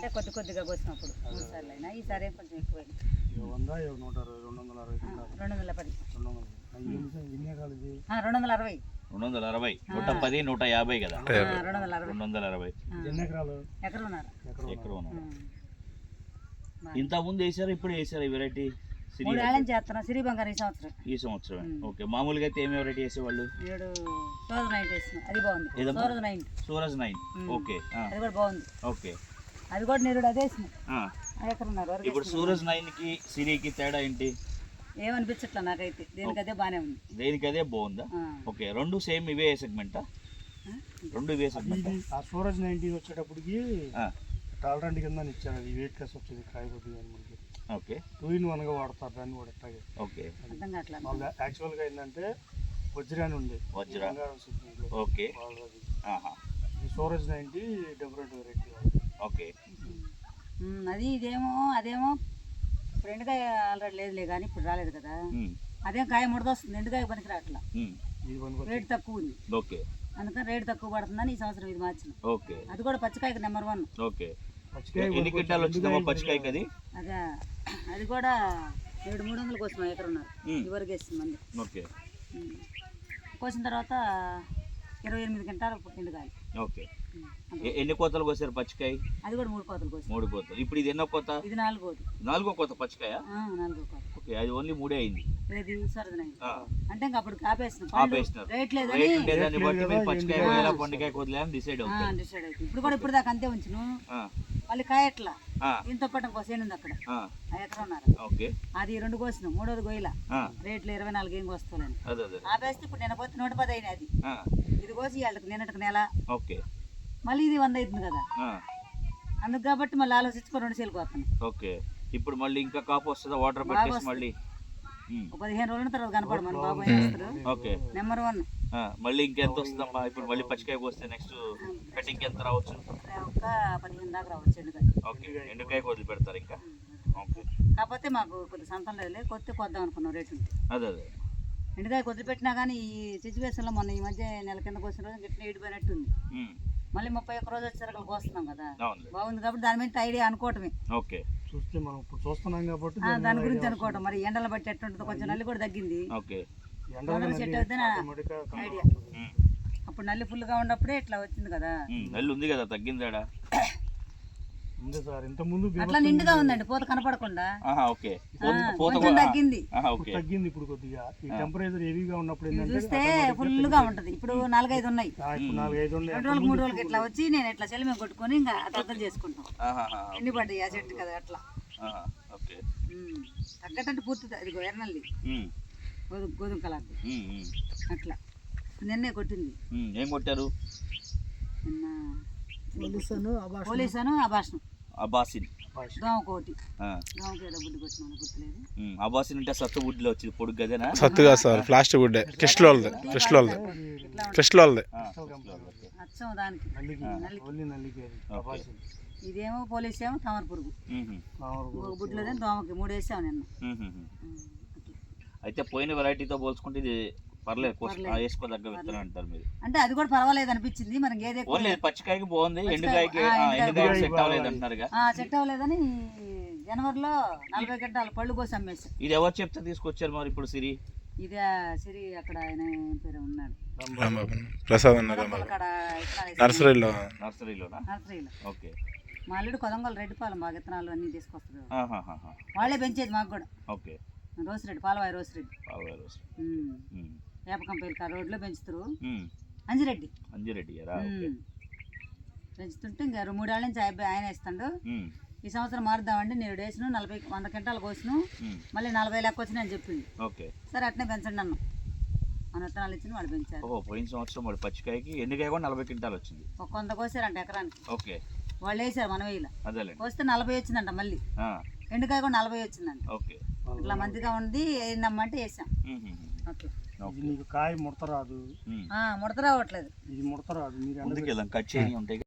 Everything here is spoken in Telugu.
అంటే కొద్దిగా కోసినప్పుడు 3 సార్లు అయినా ఈసారి కొంచెం ఎక్కువైంది. 210 260 110 150 కదా. 260 ఎకరం. ఇంత ముందు వేసారు, ఇప్పుడు వేసారు ఈ వెరైటీ? 3 ఏళ్ళని చేస్తున్నాం సిరి బంగారం ఈ సంవత్సరం. ఓకే, మామూలుగా అయితే ఏమి వెరైటీ వేసేవాళ్ళు? సూరజ్ 9 వేస్తున్నాం, అది బాగుంది. సూరజ్ 9. ఓకే, అది కూడా బాగుంది. ఓకే, అది కూడా నిరుడు అదే వేసినాం. ఇప్పుడు సూరజ్ 9 కి సిరికి తేడా ఏంటి? ఏమనిపించట్లా నాకైతే, దేనికి అదే బాగానే ఉంది. దేనికి అదే బాగుందా? ఓకే, రెండు సేమ్ ఇవే సెగ్మెంటా? రెండు ఇవే సెగ్మెంట్. ఆ సూరజ్ 90 వచ్చేటప్పటికి టాలరెంట్ కింద ఇచ్చారు, అది వెయిట్ లెస్ వచ్చేది కాయకొద్ది మనకి. ఓకే, 2 in 1 గా వాడతారు దాన్ని కూడా ఇట్లాగే. ఓకే, యాక్చువల్గా ఏంటంటే వజ్రాన్ని ఉంది, ఓకే, ఈ సూరజ్ 90 డిఫరెంట్ వెరైటీ. ఓకే, అది అదేమో ఇప్పుడు ఎండుకాయ ఆల్రెడీ లేదులే కానీ ఇప్పుడు రాలేదు కదా. అదేం కాయ ముడదొస్తుంది, ఎండుకాయ పనికి రావట్లా, రేటు తక్కువ ఉంది. ఓకే, అందుకని రేటు తక్కువ పడుతుందని ఈ సంవత్సరం ఇది మార్చిన. ఓకే, అది కూడా పచ్చికాయకి నెంబర్ 1. ఓకే, ఎన్ని క్వింటాలు వచ్చిందమ్మా పచ్చికాయకి? అదే, అది కూడా 300 కోసిన ఎకరున్నారు ఇవరకు వేసింది మంది. ఓకే, కోసిన తర్వాత 28 క్వింటాలు ఎండుకాయ. ఓకే, ఎన్ని కోతలు కోసారు పచ్చికాయ? అది కూడా 3 కోతలు కోసారు. 3 కోతలు. ఇప్పుడు ఇది ఎన్నో కోత? ఇది 4 కోత పచ్చికాయ. 4 కోత. ఓకే, అది ఓన్లీ 3 అయింది. అంటే ఇంకా అప్పుడు ఆపేసినారు. రేట్ లేదు దాన్ని బట్టి మీరు పచ్చికాయ కోయాలా పండుకాయ కోదలే అని డిసైడ్ అవుతుంది. ఇప్పుడు కూడా ఇప్పుడు దాకా అంతే ఉంచును. మళ్ళీ కాయ ఎట్లా ఇంత పట్టం కోసం ఉంది అక్కడ ఎకరన్నారు. ఓకే, అది 2 కోసిన, 3వది గోయిల రేట్లు 24 ఏం కోస్తాలని ఆపేస్తే ఇప్పుడు నేను పోతే 110 అయినా. అది ఇది కోసి వాళ్ళకి నిన్నటికి నెల. ఓకే, మళ్ళీ ఇది 100 అవుతుంది కదా, అందుకు కాబట్టి మళ్ళీ ఆలోచించుకో 2 సేలు కోస్తాను. ఓకే, ఇప్పుడు మళ్ళీ ఇంకా కాపు వస్తుందా? వాటర్ పెట్టేసి మళ్ళీ 15 రోజుల తర్వాత కనపడు మన బాబు. Okay, number 1. మళ్ళీ ఇంకెంత వస్తుందమ్మా? ఇప్పుడు మళ్ళీ పచ్చికాయ కోస్తే నెక్స్ట్ కటింగ్ ఎంత రావచ్చు? ఒక 15 దాకా రావచ్చు ఎండుకాయ. ఓకే, ఎండుకాయ వదిలి పెడతారు ఇంకా. ఓకే, కాకపోతే మాకు కొద్ది సంతం లేదు, కొద్దాం అనుకున్నాం రేటు ఉంటే. అదే ఎండుకాయ కొద్ది పెట్టినా కానీ ఈ సిచ్యువేషన్లో మొన్న ఈ మధ్య నెల కింద కోసిన రోజు గిట్ల ఈడిపోయినట్టుంది. మళ్ళీ 31 రోజు వచ్చేసరికి కోస్తున్నాం కదా, బాగుంది కాబట్టి దాని మీద ఐడియా అనుకోవటమే. ఓకే, చూస్తే మనం ఇప్పుడు చూస్తున్నాం కాబట్టి దాని గురించి అనుకోవటం. మరి ఎండల బట్టి ఎట్టుంటుందో, కొంచెం నల్లి కూడా తగ్గింది. ఓకే, సెట్ అవుతే ఐడియా. అప్పుడు నల్లి ఫుల్గా ఉన్నప్పుడే ఇట్లా వచ్చింది కదా. నల్లి ఉంది కదా, తగ్గిందాడా? అట్లా నిండుగా ఉందండి, పూత కనపడకుండా. ఓకే, తగ్గింది. తగ్గింది ఇప్పుడు కొద్దిగా. ఈ టెంపరేచర్ హెవీగా ఉన్నప్పుడు చూస్తే ఫుల్ గా ఉంటది. ఇప్పుడు 4-5 ఉన్నాయి. 2 రోజులు 3 రోజులకి ఇట్లా వచ్చి నేను ఇట్లా చెలిమే కొట్టుకొని ఇంకా అర్థం చేసుకుంటాం. ఎన్ని పడ్డాయి ఆ చెట్టు కదా అట్లా. తగ్గటంటే పూర్తి అది ఎర్రనల్లి గోధుమ కలర్ అట్లా. నిన్నే కొట్టింది. ఏం కొట్టారు? పోలీసాను అబాసిన్ దోమకోటి దోమకేదో బుడ్డి కొట్టినాను గుర్తులేదు. అబాసిన్ అంటే సత్తు బుడ్డిలో వచ్చింది పొడుగు గదేనా? సత్తుగా సార్, ప్లాస్టిక్ బుడ్డే. క్రిస్టల్ అచ్చం దానికి. ఇదేమో పోలీస్ ఏమో తామర పురుగు బుడ్డిలో దోమకి 3 వేసాము నిన్న. అయితే పోయిన వెరైటీతో పోల్చుకుంటే ఇది పర్లేదు, వేసుకోదగ్గ విత్తనం అంటారు మీరు. అంటే అది కూడా పర్వాలేదు అనిపించింది. మరి పచ్చికాయకి బాగుంది, ఎండుకాయకి సెట్ అవ్వలేదు అంటున్నారుగా. సెట్ అవ్వలేదని జనవరిలో 40 గంటల పళ్ళు కోసి అమ్మేసి. ఇది ఎవరు చెప్తే తీసుకొచ్చారు మరి ఇప్పుడు సిరి? ఇది సిరి అక్కడ ఆయన ఏం పేరు ఉన్నాడు, ప్రసాద్ నర్సరీలో. ఓకే, మా అల్లుడు కొదంగల్ రెడ్డిపాలెం బాగా విత్తనాలు అన్ని తీసుకొస్తారు. వాళ్ళే పెంచేది మాకు కూడా. ఓకే, రోసిరెడ్డి పాలవాయి రోసిరెడ్డి వేపకంపల్లి రోడ్లో పెంచుతారు. అంజిరెడ్డి పెంచుతుంటే ఇంకా 3 ఏళ్ళ నుంచి ఆయన వేస్తాడు. ఈ సంవత్సరం మారుద్దామండి, నేను వేసిన 100 క్వింటాలు కోసిన, మళ్ళీ 40 లెక్క వచ్చినాయి అని చెప్పింది. సరే అట్నే పెంచండి అన్న. మన విత్తనాలు ఇచ్చిన వాళ్ళు పెంచారు. పోయిన సంవత్సరం వాడు పచ్చికాయకి ఎండుకాయ కూడా 40 క్వింటాలు వచ్చింది. 100 కోసారంట ఎకరానికి. ఓకే, వాళ్ళు వేసారు మన వేయిల కోస్తే 40 వచ్చిందంట. మళ్ళీ ఎండుకాయ కూడా 40 వచ్చిందంట. ఓకే, ఇట్లా మంచిగా ఉంది, ఏందమ్మంటే వేసాం. ఓకే, కాయ ముడత రాదు, ముడత రావట్లేదు. ఇది ముడత రాదు. మీరు కట్ చేయి ఉంటాయి.